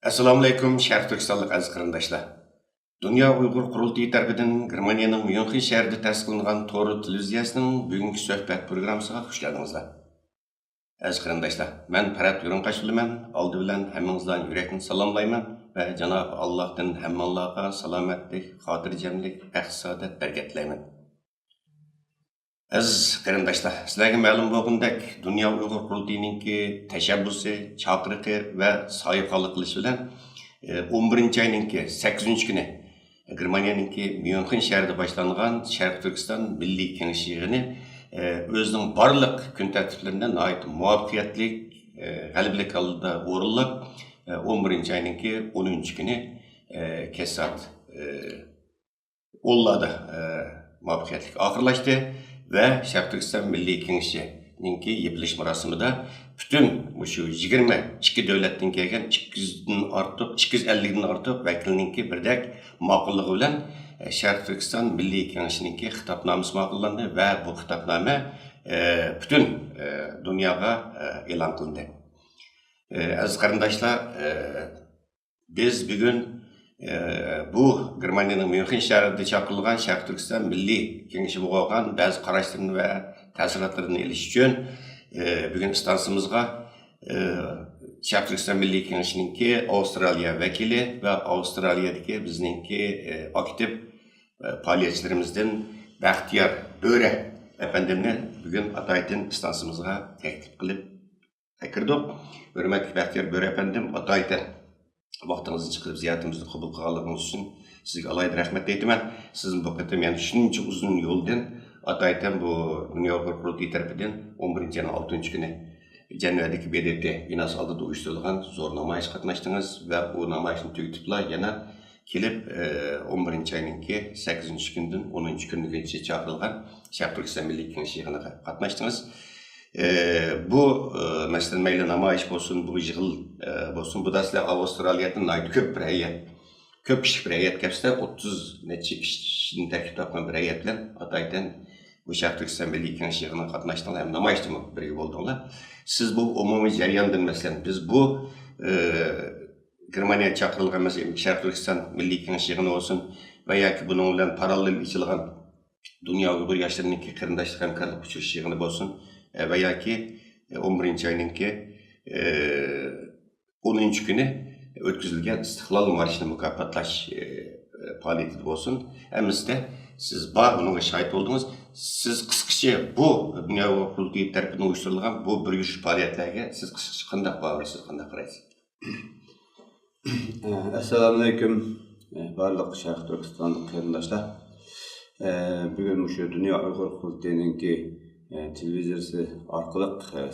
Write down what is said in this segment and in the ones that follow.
Assalamu alaykum, Şərq Türkistanlıq əziz qarindaşlar. Dünya Uyğur Qurultayı tərəfindən Germaniyanın Münxen şəhərində təsis qılınan Toru televiziyasının bugünkü söhbət proqramısına xoş gəldinizlər. Əziz qarindaşlar, mən Fərat Yurunqaşlıman, aldı bilan həmmənizdən ürəkdən salamlayman və Cənab Allah'tan həmmənlərə salamatlik, xotirjamlik, bəxt-saadət bərəkətlayman. Aziz qarindaşlar, sizlarga ma'lum bo'lgandek, Dünya Uyghur Qurultayiningki tashabbusi, chaqiriqi va soyibxonlik qilish bilan 11-oyninki 8-kuni Germaniyaningki Münxen shahrida boshlangan Sharq Turkiston Milliy Kengashi yig'ini o'zining barliq kun tartiblaridan nihoyat muvaffaqiyatli g'alabalik oldida o'rinlab 11-oyninki 10-kuni kesat o'lladi muvaffaqiyatli oxirlashdi. Ve Şərq Türkistan Milliy Kengashininki yepilish marosimida bütün şu 22 davlatdan kelgan 250dan ortiq vakilninki birdek ma'qulligi bilan Şərq Türkistan Milliy Kengashininki xitobnomasi ma'qullandi va bu xitobnoma bütün dunyoga e'lon qilindi. Aziz qarindoshlar, biz bugun bu Germaniyanın Münxen şəhərində çağırılған Şərq Türkistan Milliy Kengashi bo'lgan ba'zi qarashlarni va ta'sirotlarini elish uchun bugun stansiyamizga Şərq Türkistan Milliy Kengashininki Avstraliya vakili va Avstraliyadagi bizningki aktiv faoliyatchilarimizdan Baxtiyor Bo'ra efendimni bugun ataytin stansiyamizga taklif qilib kirdik. Hurmatli Baxtiyor Bo'ra efendim, ataytin vaqtingizni chiqarib ziyoratimizni qabul qilganligingiz uchun sizga alayda rahmat aytaman. Sizning bu qatam yana shuncha uzun yo'ldan ataytan bu Dünya Uyghur Qurultayı tarafidan 11-oyning 6-kuni Janvardagi BDT binosi oldida uyushtirilgan zo'r namoyish qatnashdingiz va bu namoyishni tugatiblar yana kelib 11-oyninki 8-kundan 10-kungacha chaqirilgan Sharq Turkiston Milliy Kengashi yig'iniga qatnashdingiz. Bu mesela mayli namoyish bo'lsin, bu yig'il bo'lsin, bu daslar Avstraliyadan ko'p bir hay'at, ko'p kishilik bir hay'at kelsa 30 necha kishining taklif topgan bir hay'at bilan ataydan bu Sharq Turkiston Milliy Kengashi yig'iniga qatnashdinglar, ham namoyishda birga bo'ldinglar. Siz bu umumiy jarayondan masalan biz bu Germaniyaga chaqirilgan masalan Sharq Turkiston Milliy Kengashi yig'ini bo'lsin va yoki buning bilan parallel ichilgan Dünya Uyghur yoshlarininki qarindoshlik hamkorlik uchrashuv yig'ini bo'lsin ve ya ki 11-oyninki 10-kuni o'tkazilgan İstiqlal Marşı'nı mukofotlash faoliyati bo'lsin. Hamimizda siz bunga shahid bo'ldingiz. Siz qisqacha bu Dünya Uyghur Qurultayı tarafidan uyushtirilgan bu bir yurish faoliyatlarga siz qisqacha qanday baholaysiz, qanday qaraysiz? Assalomu alaykum barliq Sharq Turkistonlik qarindoshlar. Bugun shu Dünya Uyghur Qurultayiningki televizorsi orqali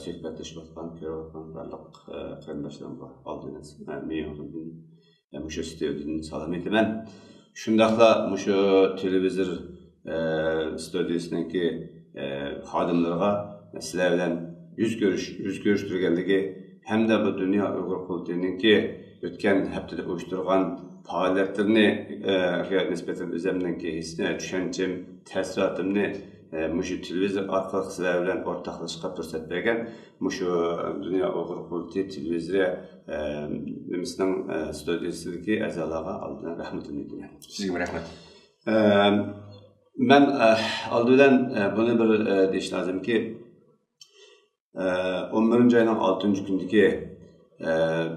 suhbatlashib o'tgan, ko'rayotgan barliq qarindoshlarım bor. Oldingiz men shu studiyani salom aytaman. Shundaqla shu televizor studiyasiningki xodimlariga sizlar bilan yuz ko'rishtirganligi hamda bu Dünya Uyghur Qurultayiningki o'tgan haftada uyushtirgan faoliyatlarini nisbatan o'zimninki tushuncham, ta'sirotimni şu televizor orqali sizlar bilan o'rtoqlashishga fursat bergan şu Dünya Uyghur Qurultayı televizori bizning studiyasidagi a'zolarga oldindan rahmatimni aytaman. Sizga rahmat. Men oldindan buni bir deyish lozimki 11-oyning 6-kunidagi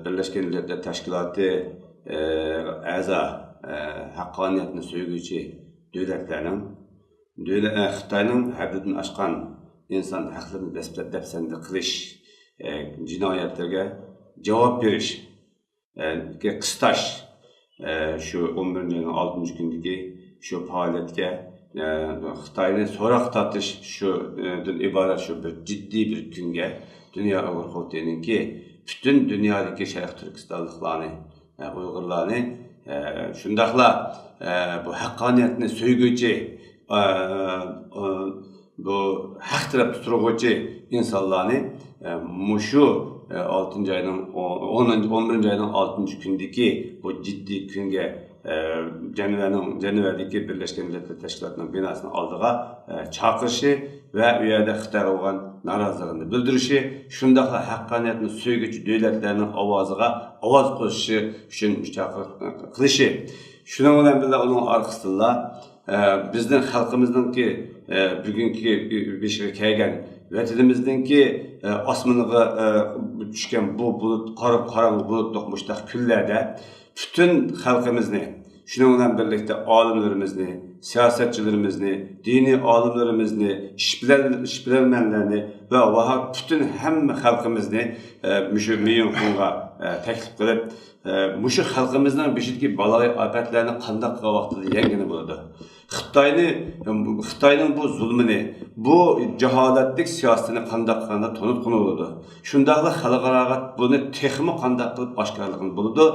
Birlashgan Millatlar Tashkiloti a'zo haqqoniyatni so'yguvchi davlatlarning Xitoyning haddidan oshgan inson haqlarini dafsanda qilish jinoyatlarga javob berish qistash shu 11-oyning 6-kunidagi shu faoliyatga Xitoyni so'roq tortish shudan iborat shu bir jiddiy bir kunga Dünya Uyghur Qurultayiningki butun dunyodagi Sharq Turkistonliklarni, Uyg'urlarni shundaqla bu haqqoniyatni so'yguvchi bu haq tarafda turuvchi insonlarni shu 11-oyning 6-kunidagi bu jiddiy kunga Ceneva'daki Birleşken Milletler Teşkilatı'nın binasının aldığa çakırışı ve üyede Xitayga olan narazılığını bildirişi, şundaqla haqqaniyatni söygücü devletlerinin avazıga avaz qo'shishi uchun müstaqil qilishi. Şunun bilan birga onun arkasında bizning xalqimizningki bugungi beshiga kelgan vatanimizningki osmoniga tushgan bu bulut qorong'u bulutliq mushtaq kunlarda bütün xalqimizni, şunun bilan birlikte alimlerimizni, siyasetçilerimizni, dini alimlerimizni, işbilenmenlerini ve bütün hem xalqimizni müşü milyonga teklif qilib, müşü xalqimizning beshidagi baloy ofatlarni qandaq vaqtida yengini bo'ladi. Xitoyning bu zulmini, bu jaholatlik siyosatini qandaq tanıtqını bo'ladi. Shundaqla xalqaro buni texmi qandaq qilib oshkorligini bo'ladi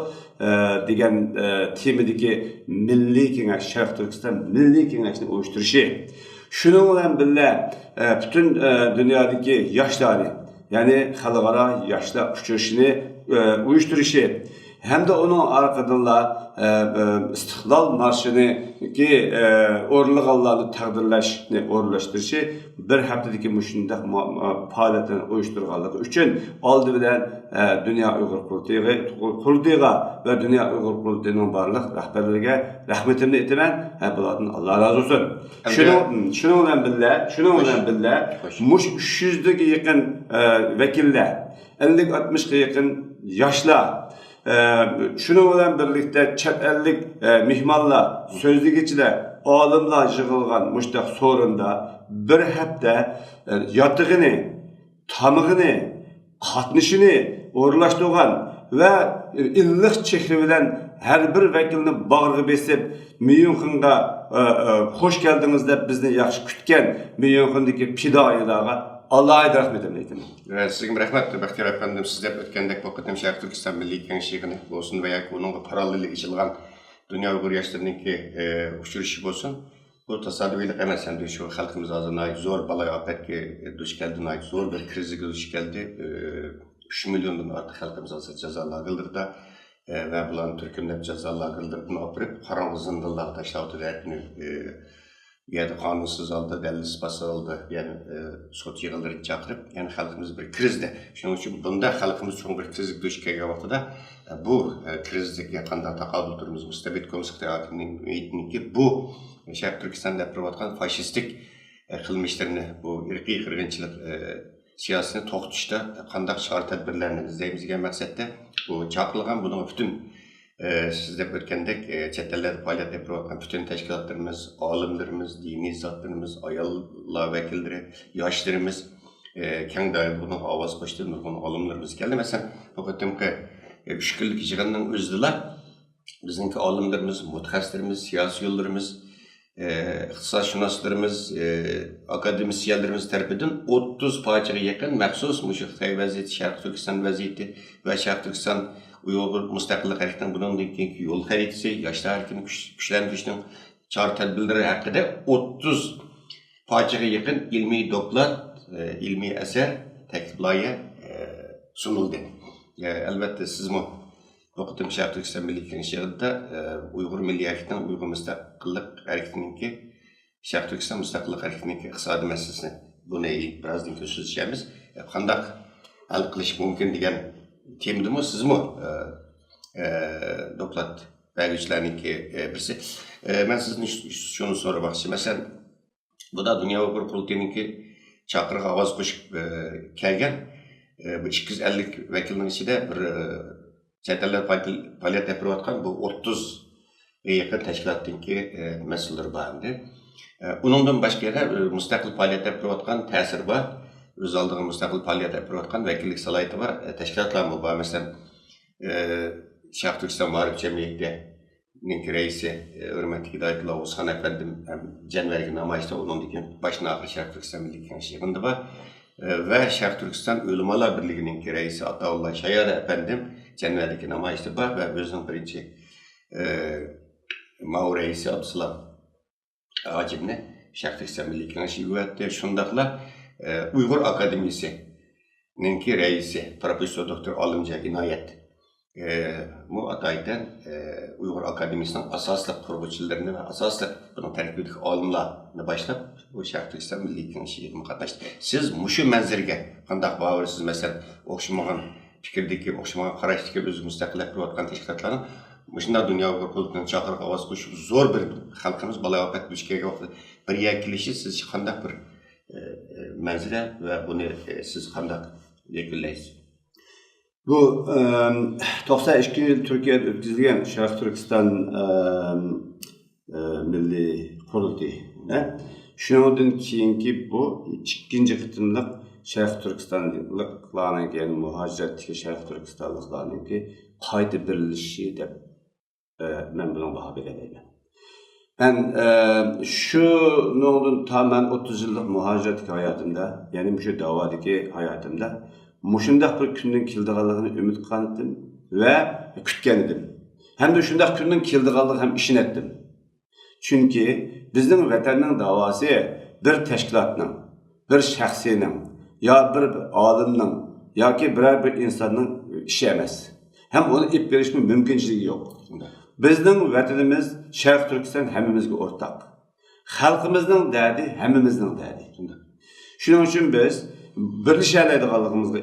degan temadagi Milliy Kengash, Sharq Turkiston Milliy Kengashini uyushtirishi. Şunun bilan birga bütün dünyadaki yoshlarni, ya'ni xalqaro yoshlar uchrashishini uyushtirishi hem de onun arkadınla İstiklal Marşı'nı ki orluğallarını orlaştırışı bir haftadaki müşündak faaliyetlerini uyuşturganlığı için aldı bilen Dünya Uygur Kurultayı'na ve Dünya Uygur Kurultayı'nın varlık rahberlerine rahmetimle etimen bulardan Allah razı olsun. Şunun bilen billah muş 300'lük yakın vekiller, 50-60'a yakın yaşlar, şunun bilan birlikte chet ellik mihmanlar, sözlügichilar, olimlar yig'ilgan mushtaq sorunda bir hafta yottig'ini, tamig'ini, qatnashini o'rlashtirgan va illiq chehri bilan har bir vakilni bag'riga besib, Myunxenga xush keldingiz deb bizni yaxshi kutgan Myunxendagi fidoilarga Allah'a rahmetimle eylesin. Sizga rahmat, Baxtiyor efendim, sizler ötkendek vakitim Şarq Türkistan Milliy Kengashiga olsun veya onun paralellik içilgan Dünya Uygur Yaşlarınınki uçuruşu olsun. Bu tasadifilik emas, hem de şu halkımız ağzına ait zor balay afetke duş geldi, ait zor bir krizge duş geldi. 3 milyondan artık halkımız ağzına cezalar kıldırdı ve bulan Türk'ün cezalar kıldırdığını apırıp karanlık zindallığa taşlavdı dertini ya da kanunsuz aldı, delil ispatı aldı, yani sot yığılırı çakırıp, yani halkımız bir krizde. Şunun için bunda halkımız çok bir krizlik duş kelgen vaxtıda bu krizlik yakında takabül durumumuz müstebit komisyonu hakiminin eğitimini ki bu Şarq Türkistan'da yapılan faşistik kılmışlarını, bu irqi kırgınçılık siyasını toxtuşta kandak çağrı tedbirlerini izleyimizden maksatda bu çakılgan bunun bütün siz de ötkendek çetelerde faaliyet yapılan bütün teşkilatlarımız, alimlerimiz, dini zatlarımız, ayallar vekilleri, yaşlarımız, keng dair bunun avaz koştuğumuz bunun alimlerimiz geldi. Mesela bu ki 3 yıllık yığının özdiler. Bizimki alimlerimiz, mutaxassislerimiz, siyasi yollarımız, ixtisosşünaslarımız, akademisyenlerimiz tarafından 30 parçaya yakın məxsus Xitay vəziyyəti, Şərq Türkistan vəziyyəti və Şərq Türkistan Uyğur Müstəqillik Hərəkatının bunun deyildiği yol xəritəsi, yaşlı hərəkətin gücləndirişinin çağrı tədbirləri haqqında 30 parçaya yakın ilmi doklat, ilmi eser, təklif layihə sunuldu. Elbette siz mi? Okutum Şarq Türkistan Milliy Kengashi'da Uyghur Milliy Hareketi'nin Uyghur Müstakillik Hareketi'ninki Şarq Türkistan Müstakillik Hareketi'ninki iqtisadi meselesini bunu birazdan söyleyeceğimiz qandaq hal qilish mumkin degan temdimi sizmi doklat vergiçlerinki birisi. Ben sizden şunu soramoqchi. Mesela bu da Dünya Uyghur Kurultayı'nınki çaqırıq avaz qo'shib kelgan bu 250 vekilning ichida bir Çeteller faaliyet yapıyotgan bu 30 yakın teşkilatınki meseleler vardı. Onundan başka yere müstakil faaliyet yapıyotgan tesir var. Öz aldığın müstakil faaliyet yapıyotgan vekillik salayeti var. Teşkilatlar mı var? Mesela Şarq Türkistan Marif Cemiyeti'nin reisi hürmetli Hidayetullah Oğuzhan efendim Cenvergi namayışta onun başına ahir Şarq Türkistan Milliy Kengashi'nde var. Ve Şarq Türkistan Ulemalar Birliği'nin reisi Ataullah Şayar efendim Cenver'deki namayışta var ve özünün birinci Mao reisi Abdüsselam Acim'le Şarq Türkistan Milliy Kengashi üyetti. Şundakla Uyghur Akademisi'nin reisi Profesör Doktor Alımca İnayet bu ataydan Uyghur Akademiyasının asaslı kurguçularını ve asaslı bunun terkibideki olimlarını başlap bu Şarkı Türkistan Milliy Kengeshiga qatnashdi. Siz mushu manzilga qanday bağırırsınız mesela o'xshamagan fikrdeki, o'xshamagan qarashdagi o'zi mustaqil qurayotgan tashkilotlarni Muşunda dünya kurulduğunun çakırık avaz koşup zor bir halkımız balayafet düşkeye vakti bir yakilişi siz qanday bir manzile ve bunu siz qanday yakillaysiz? Bu 92 yıl Türkiye'de ötküzülgen Şarkı Türkistan Milli Kurultayı. Şundan keyinki bu ikinci kıtımlık Şarkı Türkistanlıklarının yani muhaciretdeki Şarkı Türkistanlıklarının ki qayta birleşişi deb ben bunun baha bereleyim. Ben şundan tamamen 30 yıllık muhaciretdeki hayatımda, yani şu davadaki hayatımda muşundaq bir gündən kildiğanlığını ümid qanıtdım ve kütken edim. Hem de şundaq gündən kildiğanlığını hem işin ettim. Çünkü bizden vatanın davası bir teşkilatının, bir şahsinin, ya bir alimnin, ya ki bir insanın işi emas. Hem onu ip verişinin mümkünçiliği yok. Bizden vatanımız Şarkı Türkistan hemimizge ortak. Halkımızın derdi hemimizin derdi. Şunun için biz birleşerleydiğalığımızda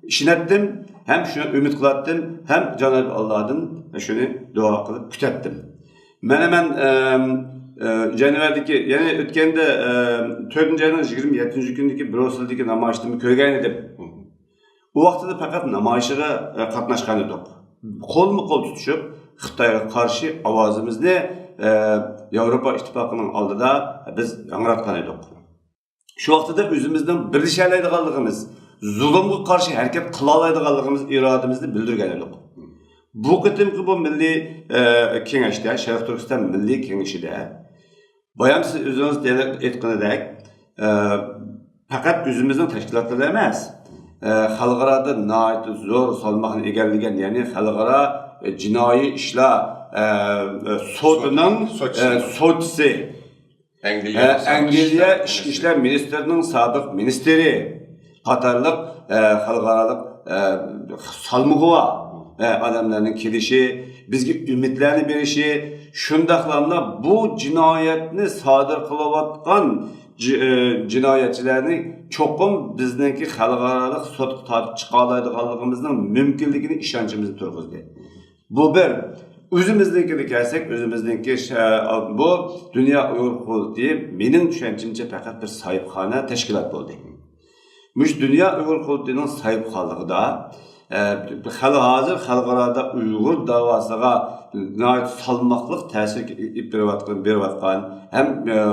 işinettim, hem şunu ümit kılattım, hem Cenab-ı Allah'ın şunu dua kılıp kütettim. Ben hemen Cenevre'deki, yani ötkende 4. ayının 27. gündeki Brüssel'deki namayıştımı köygen edim. O vaxtda da fakat namayışıga katnaşkan edik. Kol mu kol tutuşup, Xitayga karşı avazımızı Avrupa İttifakı'nın aldıda biz yanıratkan edik. Şu vaxtda da özümüzden birleşerleydiğalığımız, zulümge karşı hareket kılalaydiğalığımız irademizni bildirgen edik. Bu kıtımki bu Milli Kengeş'de, Şarkı Türkistan Milli Kengeşi'de, bayan siz özünüz etkinidek, fakat özümüzün teşkilatları emas, xalqarada nait zor salmaqını egerligen, yani xalqara cinayi işler sotunun sotisi, Angliya İçki İşler Ministerinin sabiq ministeri, Katarlık xalqaralık salmığı adamlarının kilişi, bizge ümitlerini berişi, şundaqlamda bu cinayetini sadır kılavatkan cinayetçilerini çokum bizdeki xalqaralıq sot tartib çıqalaydiganlığımızın mümkünlüğünü işancımızı turguzdu. Bu bir özümüzdeki gelsek, özümüzdeki bu Dünya Uyghur Kurultayı mening düşüncemce fakat bir sahipxana teşkilat oldu. Müş Dünya Uyghur Kurultayı'nın sahipxanlığında hazır xalqarada Uyghur davasıga salmaqlıq təsir beriyotgan, hem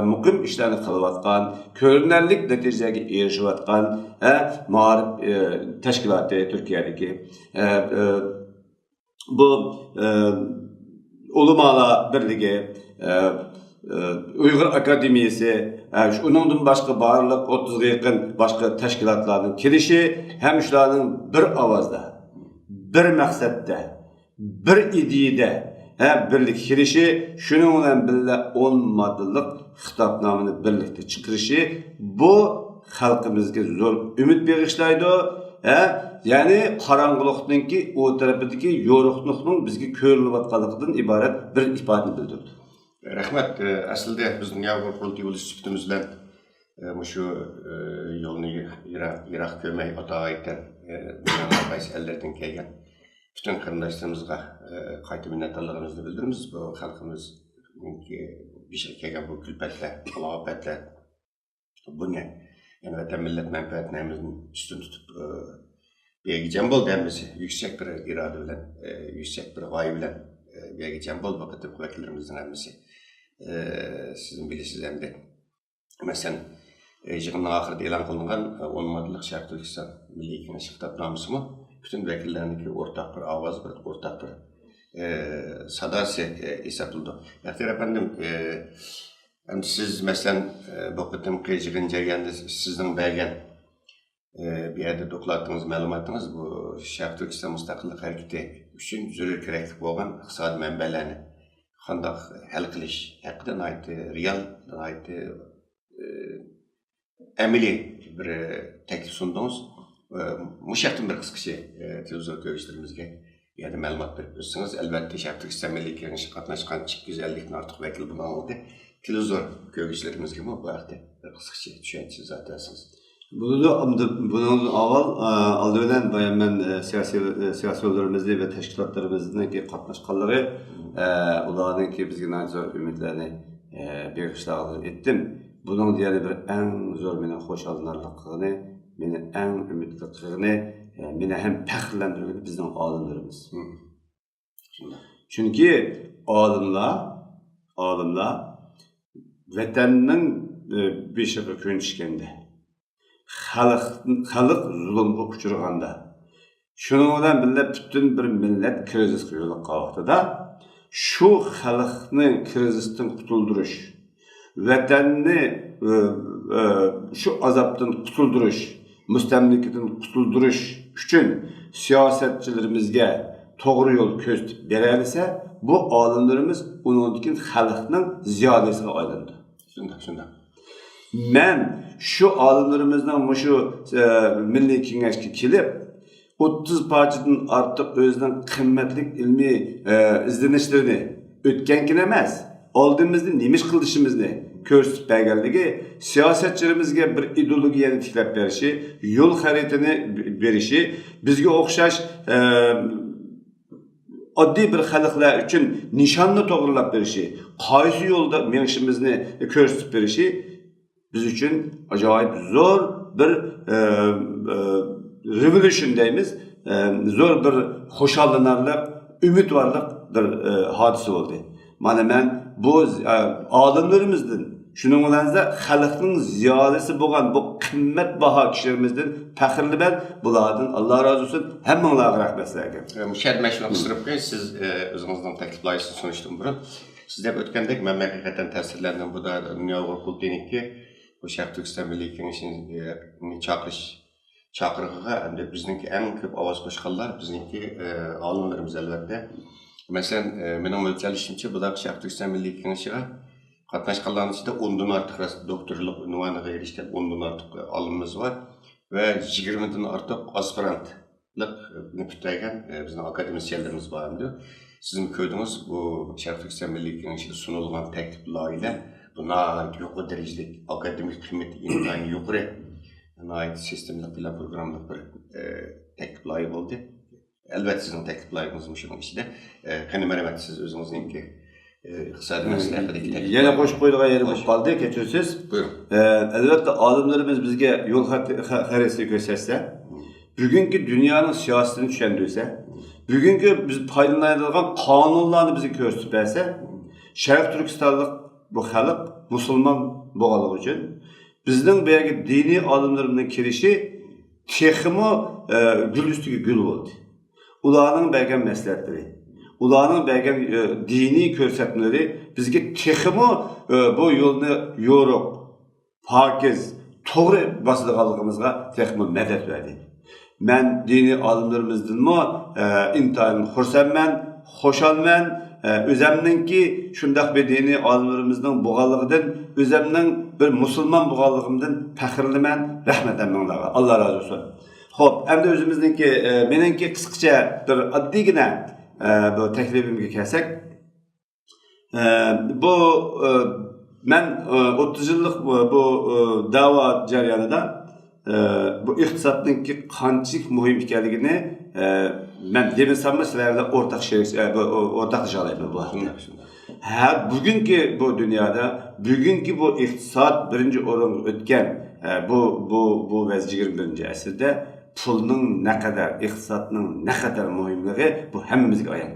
muqim işlerini kılıvatgan, görünərlik neticəyə erişiyotgan ma'arif teşkilatı Türkiye'deki bu Ulumala Birliği, Uyghur Akademiyası, onun başka barlıq 30'a yakın başka teşkilatların kirişi hem şuların bir avazda, bir məqsəddə, bir ideyede birlik kirişi, şunun bilan birlikte 10 maddalik xitobnomani birlikte çıkırışı bu xalqimizga zor ümit berishlaydi. Yani qarangılıqdaki o tarafdaki yoruqluqning bizga ko'rilayotganligidan iborat bir ifodani bildirdi. Rahmat. Aslida biz Dünya Uyghur Kurultayı bo'lish sifatimiz bilan shu yo'lni yiroq ko'rmay o'tayotgan dunyoning qaysi ellardan kelgan bütün qarindoshlarımizga qayta minnatdorligimizni bildiramiz. Bu xalqimizning kelgan bu kulfatlar, alofatlar bunga yani vatan millet menfaatlerimizin üstün tutup geçen bol demesi yüksek bir irade bilen, yüksek bir gaye bilen geçen bol vakıtı kuvvetlerimizin emrisi sizin bilirsiniz hem de mesela yığının ahırda elan kılıngan 10 maddelik Şarkı Türkistan Milli Kengeşi Kitapnaması mı bütün vekillerindeki ortak bir avaz, bir ortak bir sadası hesaplandı. Yaktir efendim siz mesela bu kıtımki yığın jarayonida sizning bergan bir yerde dokladığınız malumatınız bu Şarkı Türkistan Mustaqillik Hareketi üçün zürür kerakli bo'lgan iqtisodiy manbalarni qanday hal qilish haqida real amaliy bir taklif sundingiz. Mushaqtin bir qisqacha televizor ko'rishlarimizga yani ma'lumot berib o'tsangiz, albatta Sharq Turkiston Milliy Kengashiga qatnashgan 250 dan ortiq vakil buni oldi. Televizor ko'rgüchilarimizga bu haqda qisqacha tushuncha zatasınız. Bunun aldı bilen ben siyasiyolarımızı ve teşkilatlarımızdaki katnaşkanları ularının ki bizge nazar ümitlerini beriştağını ettim. Bunun diğeri bir en zor meni hoş alınarlıqını, meni en ümitliqini, meni hem pəxirləndirmeli bizden alımlarımız. Çünkü alımlar vatanının beşiği könüşkende, xalq zulümge uçurğanda, şunun bilen birle bütün bir millet krizis yo'liga qalxdı. Şu xalqni krizisden qutulduruş, vatanni şu azapdan qutulduruş, müstemlikten qutulduruş üçün siyasetçilerimizge doğru yol gösterip berelise, bu alımlarımız onunkin xalqның ziyadesiga aylandı. Şunda. Men şu alımlarımızdan şu Milli Kengaşga kelip 30 parçadan artıq özünün qimmatlik ilmi izlenişlerini ötkenkin emas, oldimizda nemish qilishimizni ko'rsatib berganligi, siyosetchilarimizga bir ideologiyani tiklab berishi, yo'l xaritini berishi, bizga o'xshash oddiy bir xalqlar uchun nishonni to'g'rilab berishi, qaysi yo'lda menishimizni ko'rsatib berishi biz uchun ajoyib zo'r bir revolution deymiz, zo'r bir xo'shallanarlik, umidvorlik bir hodisa bo'ldi. Mana men bu olimlarimizdan, shuning bilan xalqning ziyodasi bo'lgan bu qimmatbaho kishilarimizdan faxrliman. Bulardan Alloh rozi bo'lsin. Hammanglarga rahmat sizlarga. Müşahede şunu kıstırıp koyun, siz özünüzden tekliflayısını sonuçtum burun. Siz de ötkendek, ben hakikaten tesirlendim. Bu da Dünya Okul Denikki, bu Sharq Turkiston Milliy Kengashining chaqirig'iga hamda bizniki eng ko'p ovoz qo'shganlar bizniki olimlarimiz albatta. Masalan, mening mo'ljalishimcha bular Sharq Turkiston Milliy Kengashiga qatnashganlarning ichida 10 dan ortiq doktorlik unvoniga erishgan 10 dan ortiq olimimiz bor va 20 dan ortiq aspirantlik bittirgan bizning akademisyenlerimiz bor endi. Sizin ko'rdingiz bu Sharq Turkiston Milliy Kengashiga sunilgan taklif loyihalar buna yuqori darajada akademik qiymati intayin yuqori ait sistemli plan programlı bir teklif loyiha bo'ldi. Albatta sizning teklif loyihangiz shuning ichida. Qani marhamat siz o'zingizning iqtisodiy maslahatidagi teklif. Yana qo'shib qo'yilgan yeri bo'lib qoldi, kechirsiz. Buyurun. Albatta olimlarimiz bizga yo'l xaritasi ko'rsatsa, bugungi dunyoning siyosatini tushuntirsa, bugungi biz foydalanadigan qonunlarni bizga ko'rsatib bersa, Sharq Turkistonlik bu xalq musulmon bo'lganligi uchun bizning bu yerga diniy olimlarimizning kirishi texmo gul ustiga gul bo'ldi. Ularning bergan maslahatlari, ularning bergan diniy ko'rsatmalari bizga texmo bu yo'lni yo'riq, pokiz, to'g'ri bosadiganligimizga texmo madad berdi. Men diniy olimlarimizdanmi intayin xursandman, xushalman. Özümninki şundaq bir dini olimlarimizning bo'lganligidan, özümning bir musulmon bo'lganligimdan faxrliman. Rahmat hammalarga. Alloh rozi bo'lsin. Xo'p, endi o'zimizningki meningki qisqacha bir oddiygina bu taklifimga kelsak, bu men 30 yillik bu da'vo jarayonida bu iqtisodningki qanchalik muhim ekanligini ben deminsam sizlerle ortaklaşalayım bu hafta. Bugünkü bu dünyada, bugünkü bu iktisat birinci oranı ötken bu 21. asırda pulun ne kadar, iktisatının ne kadar mühimliği bu hemimizge ayan.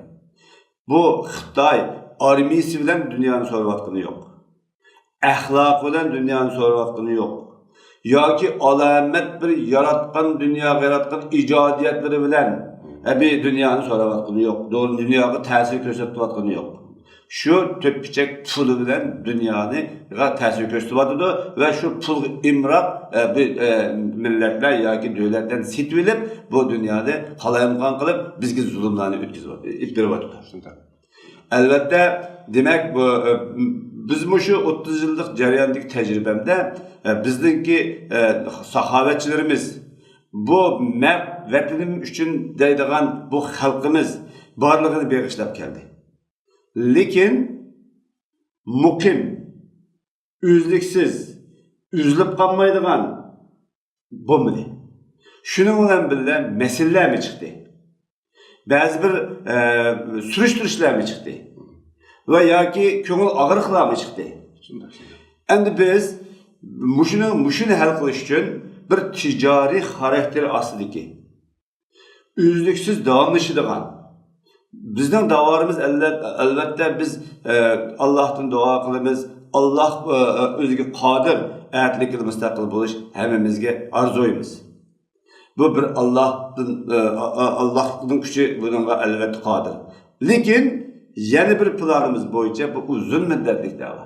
Bu Xitay armiyası bilen dünyanın sorvaktını yok. Ahlak bilen dünyanın sorvaktını yok. Ya ki alamet bir yaratkan, dünya yaratkan icadiyetleri bilen bir dünyanın sorvaktını yok. Doğru dünyaya tesir gösterdiği yok. Şu tüpçek pulu bilen dünyanı tesir gösterdiği ve şu pul imrak milletler ya ki devletlerden sitvilip bu dünyada halayımkan kılıp bizgi zulümlerini ittirip atıyor. Elbette demek bu biz şu 30 yıllık jarayondagi tecrübemde bizdeki sahavetçilerimiz bu vatanım üçün deydiğen bu halkımız barlığını bağışlap geldi. Lekin mukim, üzlüksiz, üzülüp kalmaydıgan bo'lmadi. Shuning bilan birga meseleler mi çıktı? Bazı bir sürüştürüşler mi çıktı? Ve yoki ko'ngil og'riqlar mı çıktı? Endi biz mushuni hal qilish uchun bir ticari xarakteri ostidagi üzlüksiz davomlashadigan bizning davarımız albatta biz Allah'tan dua qilamiz. Allah o'ziga qodir, ayatlikka mustaqil bo'lish hammamizga arzuyimiz. Bu bir Allah'ın kuchi bunga albatta qodir. Lekin yana bir planımız bo'yicha bu uzun muddatli da'vo.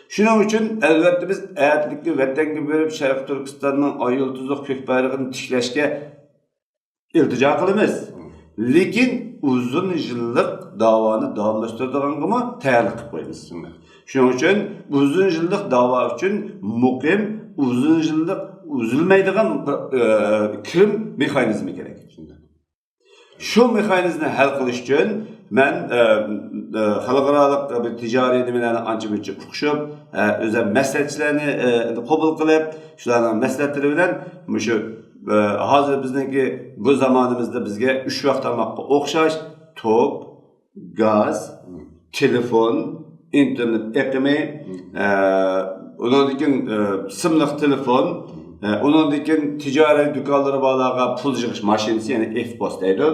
Shuning uchun albatta biz ayatlikka vatanga berib Sharq Turkistonning oy yulduzli ko'k bayrog'ini tiklashga iltijo qilamiz. Lekin uzun yillik davoni davomlashtiradiganga tayyorlik qilib qo'yamiz. Shuning uchun uzun yillik davo uchun muqim, uzun yillik uzilmaydigan kirim mexanizmi kerak. Şu mexanizmni hal qilish uchun men xalqaro bir tijoriy nimalarni ancha-muncha o'qishib, o'zim maslahatchilarni qabul qilib, shularning maslahatlari bilan shu hozir bizniki bu zamonimizda bizga 3 vaqt tamoqqa o'xshash tok, gaz, telefon, internet eqimi, undan keyin simliq telefon, undan keyin tijoriy do'konlar bolaga pul yig'ish mashinasi, ya'ni F-post deydi,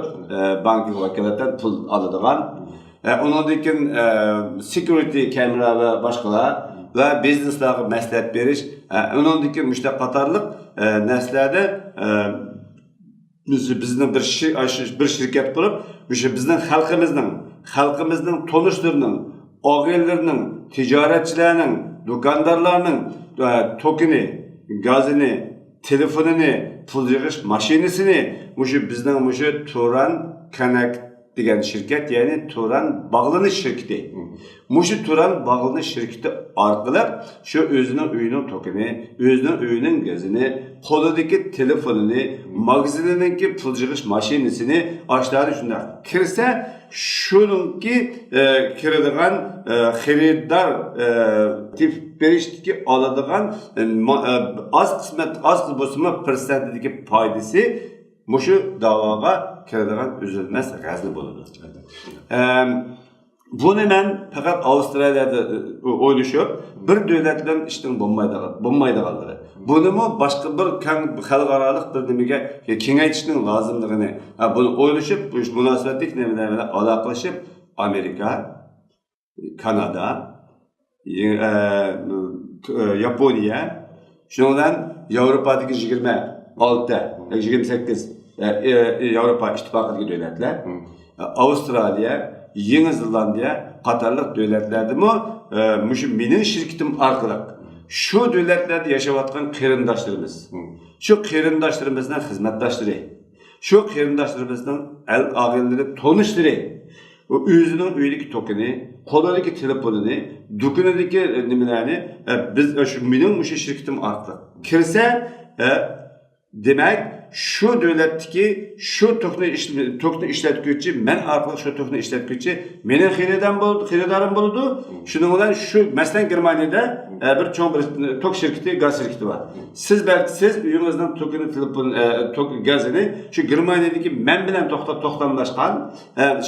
bank vakolatdan pul oladigan. Undan keyin security kamera va boshqalar va bizneslarga maslahat berish, undan keyin mushtaq qatorliq narsalarda bizning bir shirkat qurib, o'sha bizning xalqimizning tonishlarining, og'aylarning, tijoratchilarning, do'kondorlarning tokini, gazini, telefonini, pul yig'ish mashinasini bizning Turan Connect degan shirkat, ya'ni Turan bog'lanish shirkati. Turan bog'lanish shirkati orqali shu o'zining uyining tokini, o'zining uyining gazini, qo'lidagi telefonini, magazininiki pul yig'ish mashinasini oshlari shunday kirsa, shuningki kiradigan xaridor tip berishki oladigan az bo'lsa persentdagi foydasi mushu da'voga kiradigan uzilmas g'azni bo'ladi. Buni men faqat Avstraliyada o'ylashib, bir davlatdan ishning bo'lmaydiganligi. Bunimi boshqa bir xalqaro bir nimaga kengaytirishning lozimligini buni o'ylashib, bu munosabatlik nimalar bilan aloqalashib, Amerika, Kanada, Yaponiya, shundan Yevropadagi 26, 28 Yevropa ittifoqidagi davlatlar, Avstraliya, Yeni Zelandiya qatorliq davlatlardami mening shirkatim orqali shu davlatlarda yashayotgan qarindoshlarimiz, shu qarindoshlarimizning xizmatdoshlari, shu qarindoshlarimizning og'illari, tonishlari o'zining uyidagi tokini, qo'lidagi telefonini, do'konidagi nimalarni biz mening shirkatim orqali kirsa, demak şu devletdeki şu tokni işletgüçü, men arqali şu tokni işletgüçü mening xaridarim bo'ldi. Shuning bilan shu masalan Germaniyada bir cho'ng bir tok shirkati, gaz shirkati bor. Siz uyingizdan tokini telefon tok gazini shu Germaniyadagi men bilan to'xtamlashgan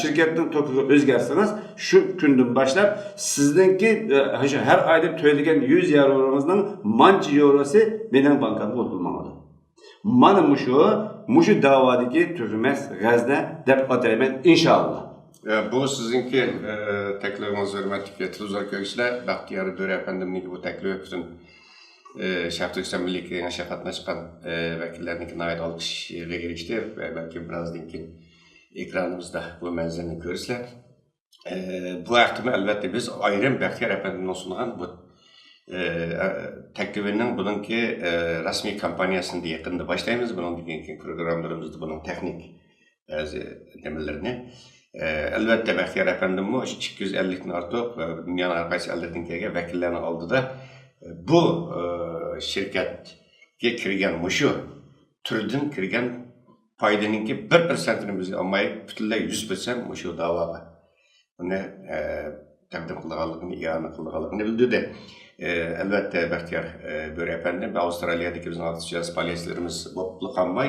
shirkatning tokiga o'zgarsangiz, shu kundan boshlab sizningki har oyda to'lagan 100 yevroingizning mancha yevrosi mening bankamga o'tilmaydi. Mana mushu davodagi tug'mas g'azna deb atayman inshaalloh. Bu sizinki taklifiniz hurmatli televizor ko'ruvchilar, Baxtiyor Do'ra efendimning bu taklifi uchun Sharq Turkiston Milliy Kengashiga qatnashgan vakillarning nayt olqishiga erishdi va balki birozdan keyin ekranimizda bu manzarani ko'rsizlar. Bu vaqtda albatta biz ayrim Baxtiyor efendimning sungan bu taklifinin bununki rasmiy kompaniyasında yakında başlayımız. Bunun keyin programlarımızda bunun teknik demelerini. Elbette Baxtiyor efendim 250'den artıq dünyanın hər qaysı əllərdən gələn vəkillərini aldı da bu şirkətə kirgan türdən kirgan foydaninki 1%ni biz olmay, butunlay 100% shu da'voga uni taqdim qilganligini, i'ona qilganligini bildirdi. Albatta Baxtiyor Bo'ri efendim Avustraliyadagi bizning aqsh faoliyatlarimiz bo'pli qolmay,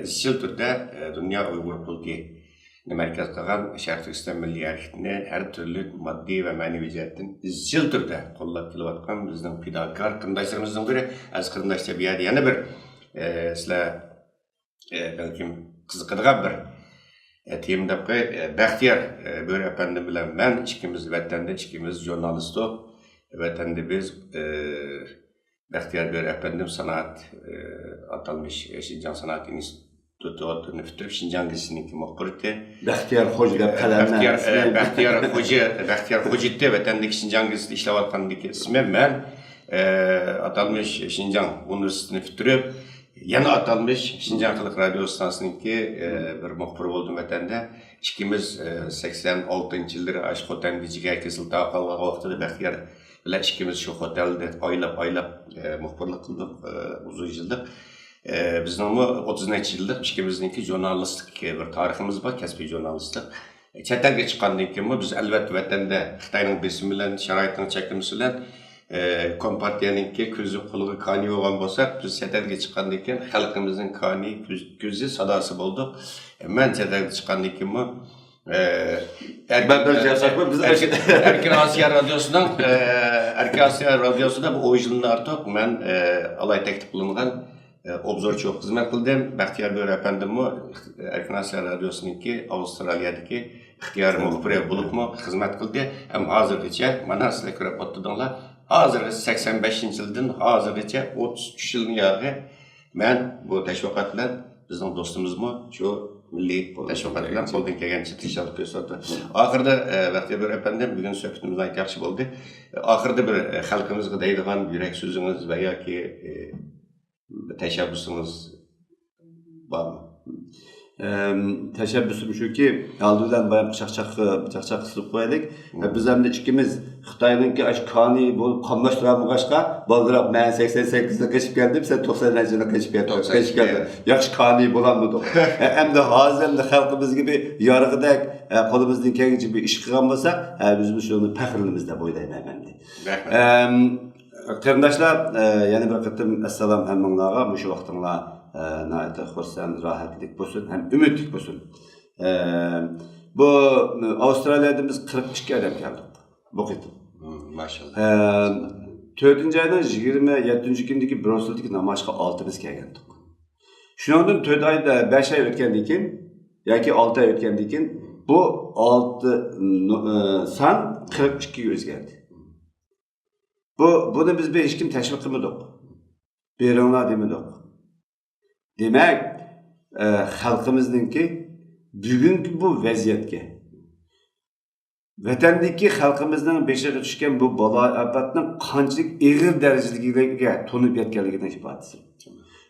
izchil turda dunyo Uyg'ur qultini markaz qilgan Sharq Turkiston milliy arxivini har turli moddiy va ma'naviy jihatdan izchil turda qo'llab kelayotgan bizning fidokor qarindoshlarimizdan biri az qarindoshlar bu yerda yana bir sizlar balkim qiziqadigan bir temada Baxtiyor Bo'ri efendim bilan men ikkimiz vatanda ikkimiz jurnalist vatanda biz Baxtiyor Bo'ri efendim sanat atalmış Şinjan Sanat İnstitutu'nu bitirip Şinjan Gazetesi'ninki muhbirdi. Baxtiyor Hoca deb qalamlar. Baxtiyor Hoca'da vatandaki Şinjan Gazetesi işleyotgandaki ismi ben atalmış Şinjan Üniversitesi'ni bitirip yana atalmış Şinjan Halk Radyo Stansiyası'nınki bir muhbir oldum vatanda. İkimiz 86 yılları aşk otendiği kesildi. Kalgan vaxtında Baxtiyor bilen ikimiz şu otelde aylap muhbirlik kıldık uzun yıllık. Bizning 30 yillik ikimizniki jurnalistlik bir tariximiz bor, kasbiy jurnalistlik. Chet elga chiqqandan keyin biz albatta vatanda Xitoyning besimi bilan, sharoitning cheklamasi bilan kompartiyaningki ko'zi qulig'i kani bo'lgan bo'lsak, biz chet elga chiqqandan keyin xalqimizning kani ko'zi sadosi bo'ldik. Men chet elga chiqqandan keyin Erkin Asiya Radyosu'da bu 10 yıldan artıq mən alay təklif qılınğan obzorçu xizmət qıldım. Baxtiyor Bo'ri efendim Erkin Asiya Radyosu'nunki Avustraliyadaki ixtiyari muxbiri bo'libmi xizmət qildi. Ham hozirgacha mana sizlar ko'rib o'tdinglar. Hozirgi 85 yildan hozirgacha 33 yilning yog'i men bu tashviqot bilan bizning do'stimizmi shu milliy tashviqot bilan qo'ldan kelgancha tirishchilik ko'rsatdi. Oxirida Baxtiyor Bo'ri efendim bugun suhbatimiz yaxshi bo'ldi. Oxirida bir xalqimizga deydigan yurak so'zingiz va yoki tashabbusingiz bormi? Təşəbbüsüm şu ki, aldıdan bayaq çaqçaq qısıb qoyaydık. Biz hem de ikimiz Xitayınınki kani bolup qamlaştıramıqaşqa, baldıraq mən 88'de keçib geldim, sen 90'da keçib geldin. Yaxşı kani bulanmadık. Hem de hazır hem de xalqımız gibi yarıqıdak, qolumuzdan kelgiçe bir iş qılğan bolsaq, biz şunu fəxrlimizdə boydayım əməndi. Qarindoshlar, yana bir qatim assalom hammanglarga, mushu vaqtinglar nayta xursand, rohatlik bo'lsin, ham umidlik bo'lsin. Bu Avustraliyada biz 42 odam keldik. Bu qitim. Maşallah. 4-aydan 27 kundagi Brusseldagi namoyishga 6 biz kelgandik. Shuningdek 4 oyda 5 oy o'tgandan keyin yoki 6 oy o'tgandan keyin bu 6 son 42 ga o'zgardi. Bunu biz hech kim tashviq qilmadik. Beringlar demadik. Demak, xalqimizningki bugungi bu vaziyatga vatandagi xalqimizning beshiga tushgan bu balo ofatning qanchalik og'ir darajadagi to'nib yetganligining ifodasi.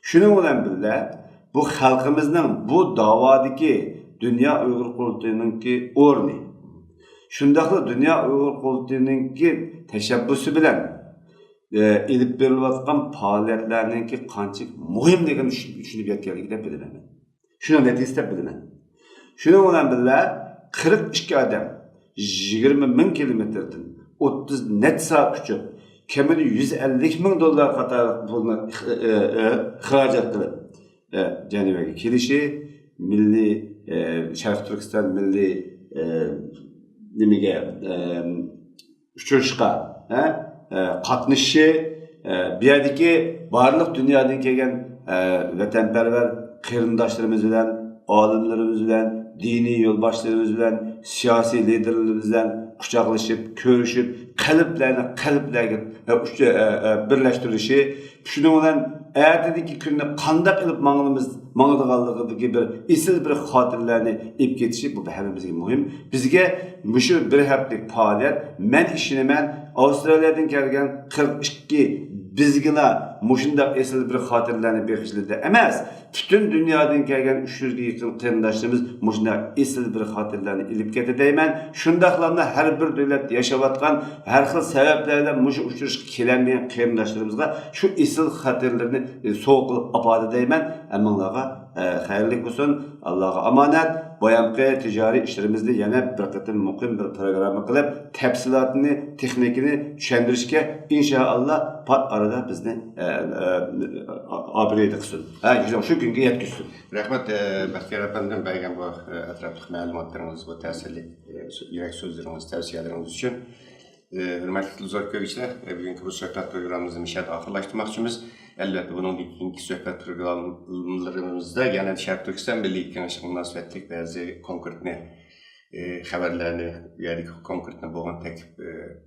Shuning bilan birga bu xalqimizning bu davodagi Dünya Uyg'ur qurultayiningki o'rni, shundaqla Dünya Uyg'ur qurultayiningki tashabbusi bilan elib berilayotgan faoliyatlarninki qanchalik muhimligini tushunib yetganligini bilaman. Shuni natijada bilaman. Shuning bilan birga 42 odam 20 ming kilometrdan 30 net soat uchib, kamida 150 ming dollar qator pulni xarajat qilib Jenevaga kelishi, milliy Sharq Turkiston milliy nimaga uchrashishga qatnashishi, bu yerdagi barliq dunyodan kelgan vatanparvar qarindoshlarimiz bilan, olimlarimiz bilan, diniy yo'lboshlarimiz bilan, siyosiy liderlarimiz bilan quchoqlashib, ko'rishib, qalblarga birlashtirishi, shuning bilan ertadagi kunni qanday qilib mangadiganligidagi bir esil bir xotirlarni olib ketishi bu hammamizga muhim. Bizga shu bir haftalik faoliyat, men ishinaman Avustraliyadan kelgan 42 bizgina mushunda esl bir xotirlarni beg'ishladi emas, butun dunyodan kelgan 300 ga yaqin qarindoshlarimiz mushunda esl bir xotirlarni ilib ketdi deyman. Shundaqlarni har bir davlat yashayotgan har xil sabablardan mushu uchrashga kelmagan qarindoshlarimizga shu esl xotirlarni sovg'a qilib apadi deyman. Ammolarga xayrli bo'lsin, Allohga omonat. Boyamqi ticari işlerimizde yana bir qatım muqim bir programma qilib, tafsilotini, texnikini tushuntirishga inshaalloh pat arada bizni obreydi qilsin. Shu kunga yetkazsin. Rahmat Baxtiyor efendim bergan bu atrofli ma'lumotlaringiz, bu ta'sirli yurak so'zlaringiz, tavsiyalarınız uchun. Hurmatli zo'r ko'ruvchilar, bugungi bu suhbat programmamizni nishada oxirlashtirmoqchimiz. Albatta bunun keyingi suhbat programlarimizda yana Sharq Turkiston Milliy Kengashiga munosabatli ba'zi konkretni xabarlarni, yoki konkretni bo'lgan taklif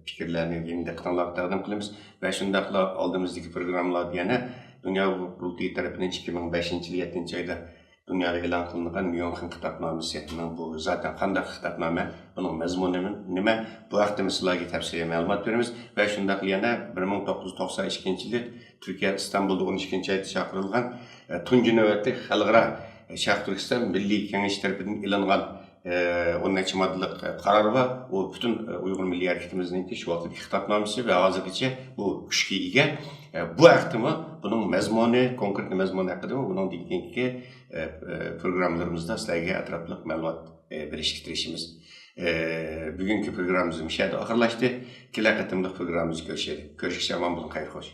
fikrlarni endi diqqatga taqdim qilamiz va shundaqla oldimizdagi programmalarda yana Dunyo qurultiyi tomonidan 2005-yil 7-oyda dunyoda e'lon qilingan Myunxen xitobnomasining bu zaten qanday xitobnoma, buning mazmuni nima, bu haqda sizlarga tafsiliy ma'lumot beramiz va shundaqla yana 1992-yil Türkiye İstanbul'da 12-oyda chaqirilgan tunji navbatli xalqaro Sharq Turkiston Milliy Kengashi tomonidan e'longan 10 moddalik qaror va u butun Uyg'ur milliy harakatimizning shu vaqtdagi xitobnomasi va hozirgacha bu kuchga ega. Bu haqdami buning mazmuni, konkret mazmuni haqida buning keyingi programlarimizda sizlarga atrofli ma'lumot berishga tirishamiz. Bugungi programmamiz mishada oxirlashdi. Kelasi qatimliq programmamizda ko'rishamiz. Ko'rishishga omon bo'ling, xayr xo'sh.